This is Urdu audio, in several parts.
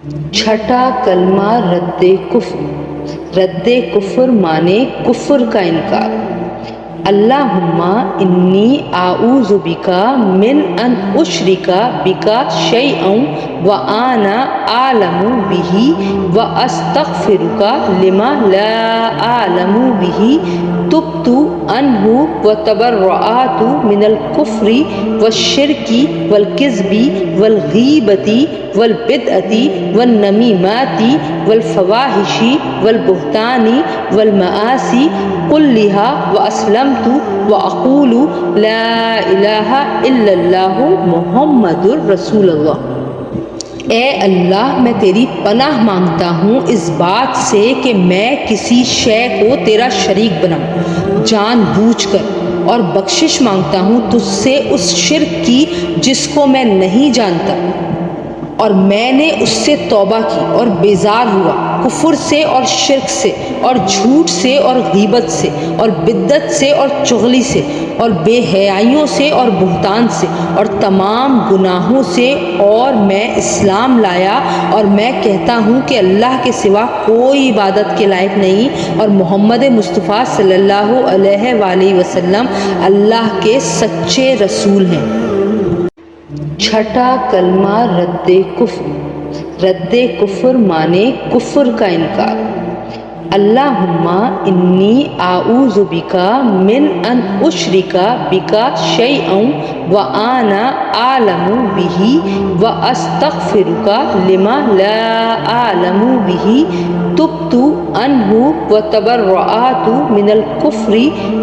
چھٹا کلمہ رد کفر مانے کفر کا انکار۔ اللہم انی اعوذ بکا من ان اشرک بکا شیئا وانا اعلم بہ واستغفرک لما لا اعلم بہ تبت عنہ وتبرأت من الکفر والشرک والکذب والغیبۃ والبدعۃ والنمیمۃ والفواحش والبہتان والمعاصی كلها واسلمت واقول لا الہ الا اللہ محمد رسول اللہ۔ اے اللہ، میں تیری پناہ مانگتا ہوں اس بات سے کہ میں کسی شے کو تیرا شریک بناؤں جان بوجھ کر، اور بخشش مانگتا ہوں تجھ سے اس شرک کی جس کو میں نہیں جانتا، اور میں نے اس سے توبہ کی اور بیزار ہوا، کفر سے اور شرک سے اور جھوٹ سے اور غیبت سے اور بدعت سے اور چغلی سے اور بے حیائیوں سے اور بہتان سے اور تمام گناہوں سے، اور میں اسلام لایا اور میں کہتا ہوں کہ اللہ کے سوا کوئی عبادت کے لائق نہیں، اور محمد مصطفیٰ صلی اللہ علیہ وآلہ وسلم اللہ کے سچے رسول ہیں۔ چھٹا کلمہ رد کفر مانے کفر کا انکار۔ اللہم انی اعوذ بکا من ان اشرک بکا شیئا وانا اعلم بہ واستغفرک لما لا اعلم بہ تبت عنہ وتبرأت من الکفر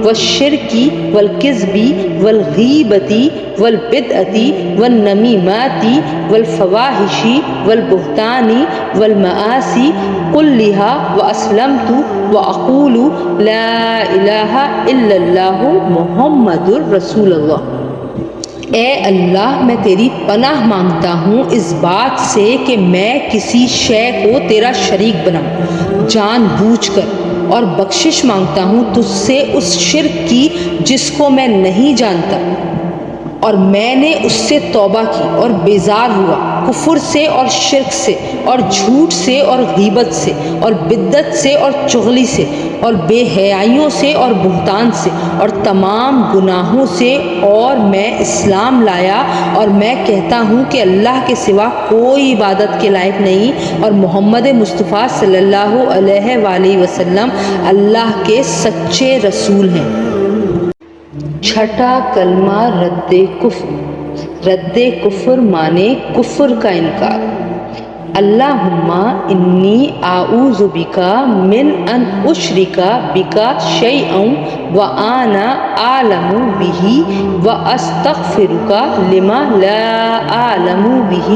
والشرک والکذب والغیبۃ والبدعۃ والنمیمۃ والفواحش والبہتان والمعاصی كلها واسلمت واقول لا الہ الا اللہ محمد رسول اللہ۔ اے اللہ، میں تیری پناہ مانگتا ہوں اس بات سے کہ میں کسی شے کو تیرا شریک بناؤں جان بوجھ کر، اور بخشش مانگتا ہوں تجھ سے اس شرک کی جس کو میں نہیں جانتا، اور میں نے اس سے توبہ کی اور بیزار ہوا، کفر سے اور شرک سے اور جھوٹ سے اور غیبت سے اور بدعت سے اور چغلی سے اور بے حیائیوں سے اور بہتان سے اور تمام گناہوں سے، اور میں اسلام لایا اور میں کہتا ہوں کہ اللہ کے سوا کوئی عبادت کے لائق نہیں، اور محمد مصطفیٰ صلی اللہ علیہ وآلہ وسلم اللہ کے سچے رسول ہیں۔ چھٹا کلمہ رد کفر مانے کفر کا انکار۔ اللہم انی اعوذ بکا من ان اشرک بکا شیئا وانا اعلم بہ واستغفرک لما لا اعلم بہ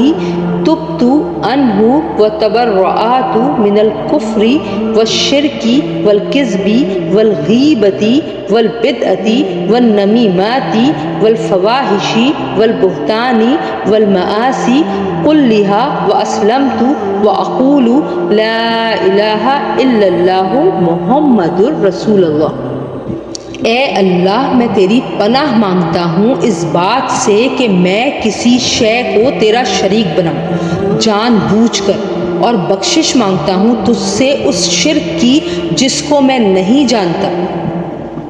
تبت عنہ وتبرأت من الکفر والشرک والکذب والغیبۃ والبدعۃ والنمیمۃ والفواحش والبہتان والمعاصی كلها واسلمت واقول لا الہ الا اللہ محمد رسول اللہ۔ اے اللہ، میں تیری پناہ مانگتا ہوں اس بات سے کہ میں کسی شے کو تیرا شریک بناؤں جان بوجھ کر، اور بخشش مانگتا ہوں تجھ سے اس شرک کی جس کو میں نہیں جانتا،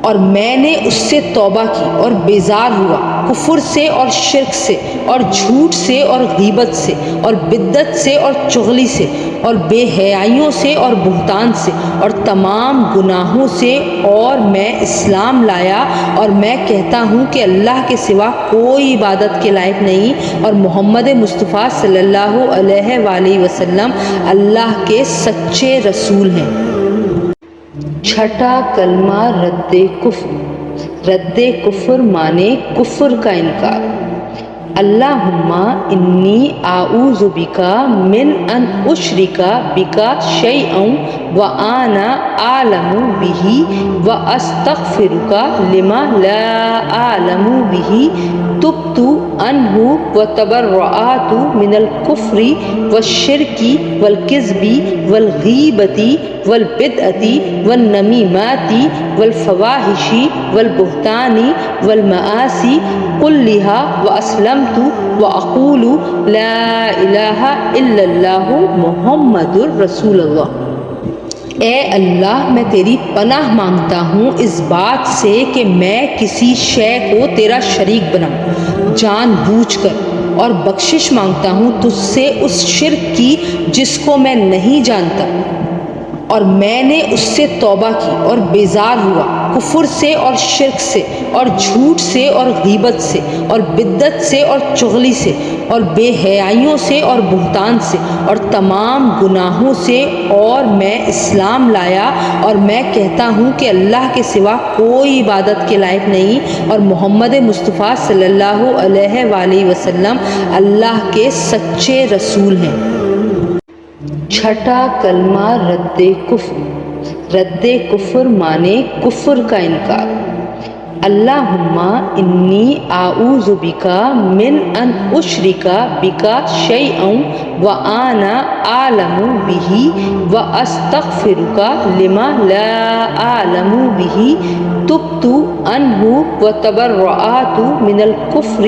اور میں نے اس سے توبہ کی اور بیزار ہوا، کفر سے اور شرک سے اور جھوٹ سے اور غیبت سے اور بدعت سے اور چغلی سے اور بے حیائیوں سے اور بہتان سے اور تمام گناہوں سے، اور میں اسلام لایا اور میں کہتا ہوں کہ اللہ کے سوا کوئی عبادت کے لائق نہیں، اور محمد مصطفیٰ صلی اللہ علیہ وآلہ وسلم اللہ کے سچے رسول ہیں۔ چھٹا کلمہ رد کفر مانے کفر کا انکار۔ اللہم انی اعوذ بکا من ان اشرک بکا شیئا وانا اعلم بہ واستغفرک لما لا اعلم بہ تبت عنہ وتبرأت من الکفر والشرک والکذب والغیبۃ والبدعۃ والنمیمۃ والفواحش والبہتان والمعاصی كلها واسلمت اسلمت واقول لا الہ الا اللہ محمد رسول اللہ۔ اے اللہ میں تیری پناہ مانگتا ہوں اس بات سے کہ میں کسی شے کو تیرا شریک بناؤں جان بوجھ کر، اور بخشش مانگتا ہوں تجھ سے اس شرک کی جس کو میں نہیں جانتا، اور میں نے اس سے توبہ کی اور بیزار ہوا، کفر سے اور شرک سے اور جھوٹ سے اور غیبت سے اور بدعت سے اور چغلی سے اور بے حیائیوں سے اور بہتان سے اور تمام گناہوں سے، اور میں اسلام لایا اور میں کہتا ہوں کہ اللہ کے سوا کوئی عبادت کے لائق نہیں، اور محمد مصطفیٰ صلی اللہ علیہ وآلہ وسلم اللہ کے سچے رسول ہیں۔ چھٹا کلمہ رد کفر۔ رد کفر معنی کفر کا انکار۔ اللہم انی اعوذ بک من ان اشرک بک شیئا وانا اعلم بہ واستغفرک لما لا اعلم بہ تبت عنہ وتبرأت من الکفر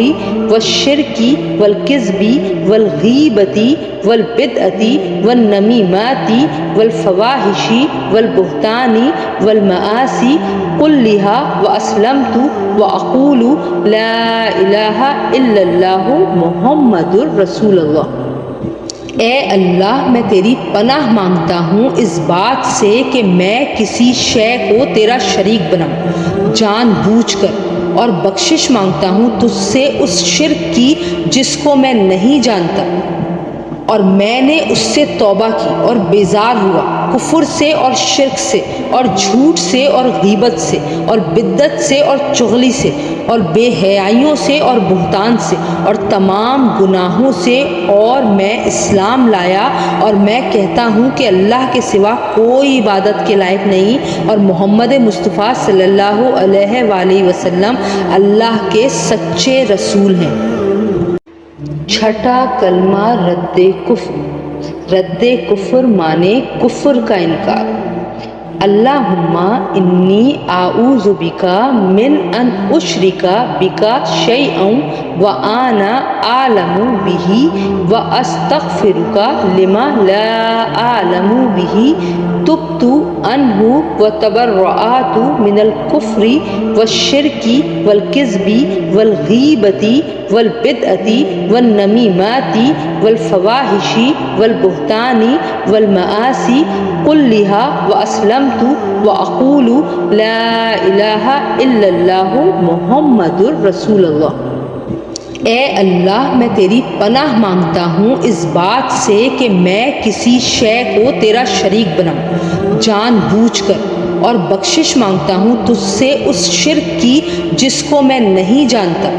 والشرک والکذب والغیبۃ والبدعۃ والنمیمۃ والفواحش والبہتان والمعاصی كلها واسلمت واقول لا الہ الا اللہ محمد رسول اللہ۔ اے اللہ میں تیری پناہ مانگتا ہوں اس بات سے کہ میں کسی شے کو تیرا شریک بناؤں جان بوجھ کر، اور بخشش مانگتا ہوں تجھ سے اس شرک کی جس کو میں نہیں جانتا، اور میں نے اس سے توبہ کی اور بیزار ہوا، کفر سے اور شرک سے اور جھوٹ سے اور غیبت سے اور بدعت سے اور چغلی سے اور بے حیائیوں سے اور بہتان سے اور تمام گناہوں سے، اور میں اسلام لایا اور میں کہتا ہوں کہ اللہ کے سوا کوئی عبادت کے لائق نہیں، اور محمد مصطفیٰ صلی اللہ علیہ وآلہ وسلم اللہ کے سچے رسول ہیں۔ چھٹا کلمہ رد کفر۔ رد کفر معنی کفر کا انکار۔ اللہم انی اعوذ بک من ان اشرک بک شیئا وانا اعلم بہ واستغفرک لما لا اعلم بہ تبت عنہ وتبرأت من الکفر والشرک والکذب والغیبۃ والبدعۃ والنمیمۃ والفواحش والبہتان والمعاصی كلها واسلمت واقول لا الہ الا اللہ محمد رسول اللہ۔ اے اللہ میں تیری پناہ مانگتا ہوں اس بات سے کہ میں کسی شے کو تیرا شریک بناؤں جان بوجھ کر، اور بخشش مانگتا ہوں تجھ سے اس شرک کی جس کو میں نہیں جانتا،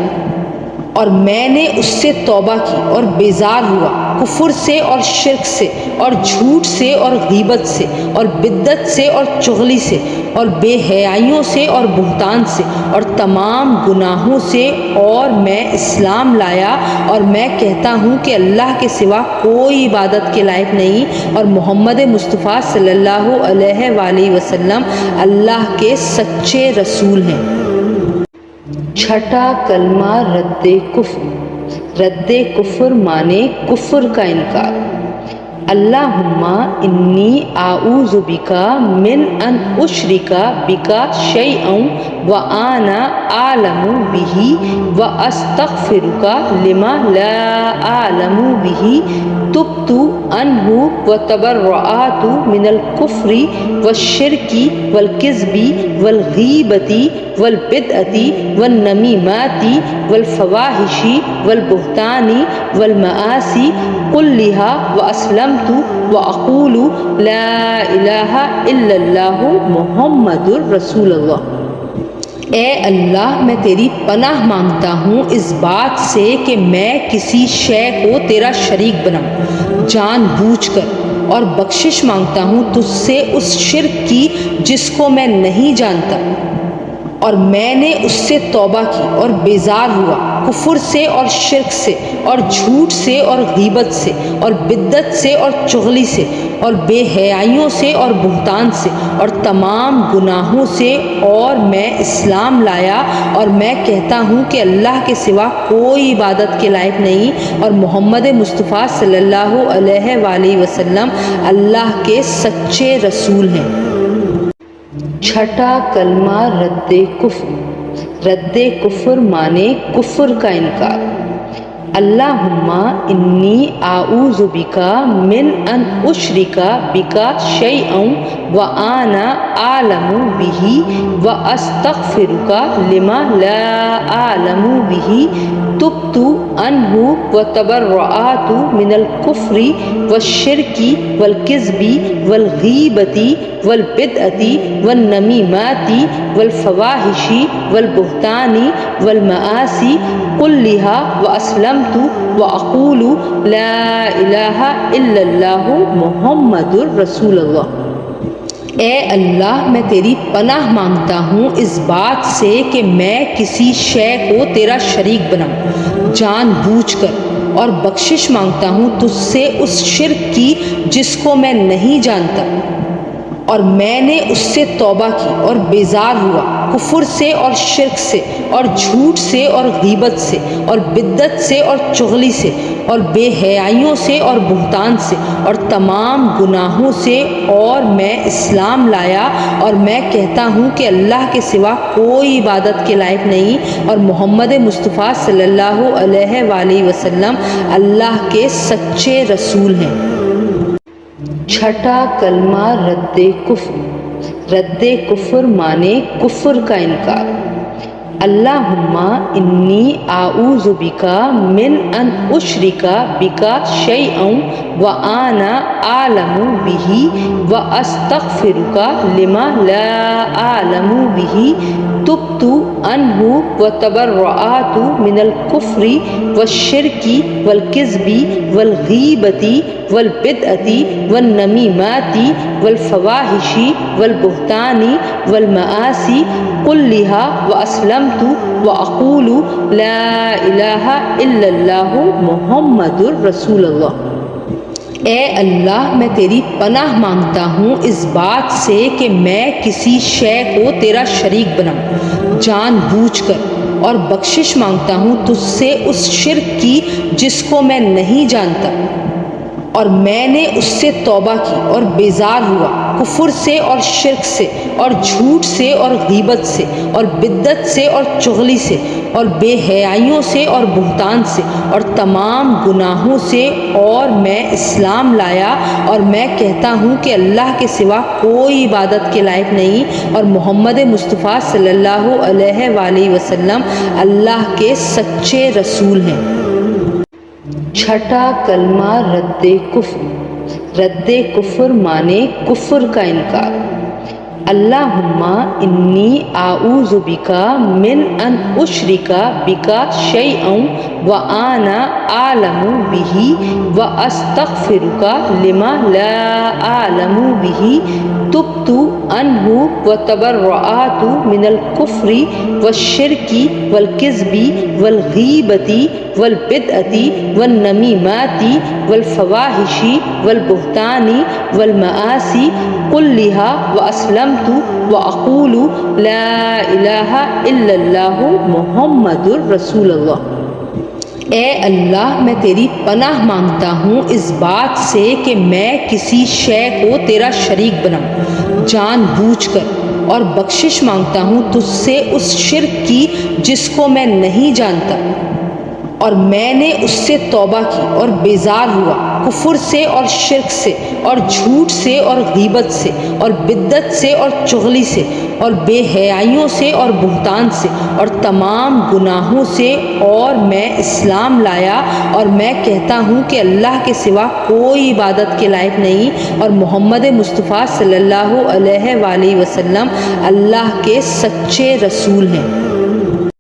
اور میں نے اس سے توبہ کی اور بیزار ہوا، کفر سے اور شرک سے اور جھوٹ سے اور غیبت سے اور بدعت سے اور چغلی سے اور بے حیائیوں سے اور بہتان سے اور تمام گناہوں سے، اور میں اسلام لایا اور میں کہتا ہوں کہ اللہ کے سوا کوئی عبادت کے لائق نہیں، اور محمد مصطفیٰ صلی اللہ علیہ وآلہ وسلم اللہ کے سچے رسول ہیں۔ چھٹا کلمہ رد کفر۔ رد کفر معنی کفر کا انکار۔ اللہم انی اعوذ بک من ان اشرک بک شیئا وانا اعلم بہ واستغفرک لما لا اعلم بہ تبت عنہ وتبرأت من الکفر والشرک والکذب والغیبۃ والبدعۃ والنمیمۃ والفواحش والبہتان والمعاصی كلها واسلمت واقول لا الہ الا اللہ محمد رسول اللہ۔ اے اللہ میں تیری پناہ مانگتا ہوں اس بات سے کہ میں کسی شے کو تیرا شریک بناؤں جان بوجھ کر، اور بخشش مانگتا ہوں تجھ سے اس شرک کی جس کو میں نہیں جانتا، اور میں نے اس سے توبہ کی اور بیزار ہوا، کفر سے اور شرک سے اور جھوٹ سے اور غیبت سے اور بدعت سے اور چغلی سے اور بے حیائیوں سے اور بہتان سے اور تمام گناہوں سے، اور میں اسلام لایا اور میں کہتا ہوں کہ اللہ کے سوا کوئی عبادت کے لائق نہیں، اور محمد مصطفیٰ صلی اللہ علیہ وآلہ وسلم اللہ کے سچے رسول ہیں۔ چھٹا کلمہ رد کفر۔ رد کفر معنی کفر کا انکار۔ اللہم انی اعوذ بک من ان اشرک بک شیئا وانا اعلم بہ واستغفرک لما لا اعلم بہ تبت عنہ وتبرأت من الکفر والشرک والکذب والغیبۃ والبدعۃ والنمیمۃ والفواحش والبہتان والمعاصی كلها واسلمت واقول لا الہ الا اللہ محمد رسول اللہ۔ اے اللہ، میں تیری پناہ مانگتا ہوں اس بات سے کہ میں کسی شے کو تیرا شریک بناؤں جان بوجھ کر، اور بخشش مانگتا ہوں تجھ سے اس شرک کی جس کو میں نہیں جانتا، اور میں نے اس سے توبہ کی اور بیزار ہوا، کفر سے اور شرک سے اور جھوٹ سے اور غیبت سے اور بدعت سے اور چغلی سے اور بے حیائیوں سے اور بہتان سے اور تمام گناہوں سے، اور میں اسلام لایا اور میں کہتا ہوں کہ اللہ کے سوا کوئی عبادت کے لائق نہیں، اور محمد مصطفیٰ صلی اللہ علیہ وآلہ وسلم اللہ کے سچے رسول ہیں۔ چھٹا کلمہ رد کفر۔ رد کفر معنی کفر کا انکار۔ اللہم انی اعوذ بک من ان اشرک بک شیئا وانا اعلم بہ واستغفرک لما لا اعلم بہ تبت عنہ وتبرأت من الکفر والشرک والکذب والغیبۃ والبدعۃ والنمیمۃ والفواحش والبہتان والمعاصی كلها واسلمت واقول لا الہ الا اللہ محمد رسول اللہ۔ اے اللہ، میں تیری پناہ مانگتا ہوں اس بات سے کہ میں کسی شے کو تیرا شریک بناؤں جان بوجھ کر، اور بخشش مانگتا ہوں تجھ سے اس شرک کی جس کو میں نہیں جانتا، اور میں نے اس سے توبہ کی اور بیزار ہوا، کفر سے اور شرک سے اور جھوٹ سے اور غیبت سے اور بدعت سے اور چغلی سے اور بے حیائیوں سے اور بہتان سے اور تمام گناہوں سے، اور میں اسلام لایا اور میں کہتا ہوں کہ اللہ کے سوا کوئی عبادت کے لائق نہیں، اور محمد مصطفیٰ صلی اللہ علیہ وآلہ وسلم اللہ کے سچے رسول ہیں۔ چھٹا کلمہ رد کفر۔ رد کفر معنی کفر کا انکار۔ اللہم انی اعوذ بک من ان اشرک بک شیئا وانا اعلم بہ واستغفرک لما لا اعلم بہ تبت عنہ وتبرأت من الکفر والشرک والکذب والغیبۃ والبدعۃ والنمیمۃ والفواحش والبہتان والمعاصی كلها واسلمت واقول لا الہ الا اللہ محمد رسول اللہ۔ اے اللہ، میں تیری پناہ مانگتا ہوں اس بات سے کہ میں کسی شے کو تیرا شریک بناؤں جان بوجھ کر، اور بخشش مانگتا ہوں تجھ سے اس شرک کی جس کو میں نہیں جانتا، اور میں نے اس سے توبہ کی اور بیزار ہوا، کفر سے اور شرک سے اور جھوٹ سے اور غیبت سے اور بدعت سے اور چغلی سے اور بے حیائیوں سے اور بہتان سے اور تمام گناہوں سے، اور میں اسلام لایا اور میں کہتا ہوں کہ اللہ کے سوا کوئی عبادت کے لائق نہیں، اور محمد مصطفیٰ صلی اللہ علیہ وآلہ وسلم اللہ کے سچے رسول ہیں۔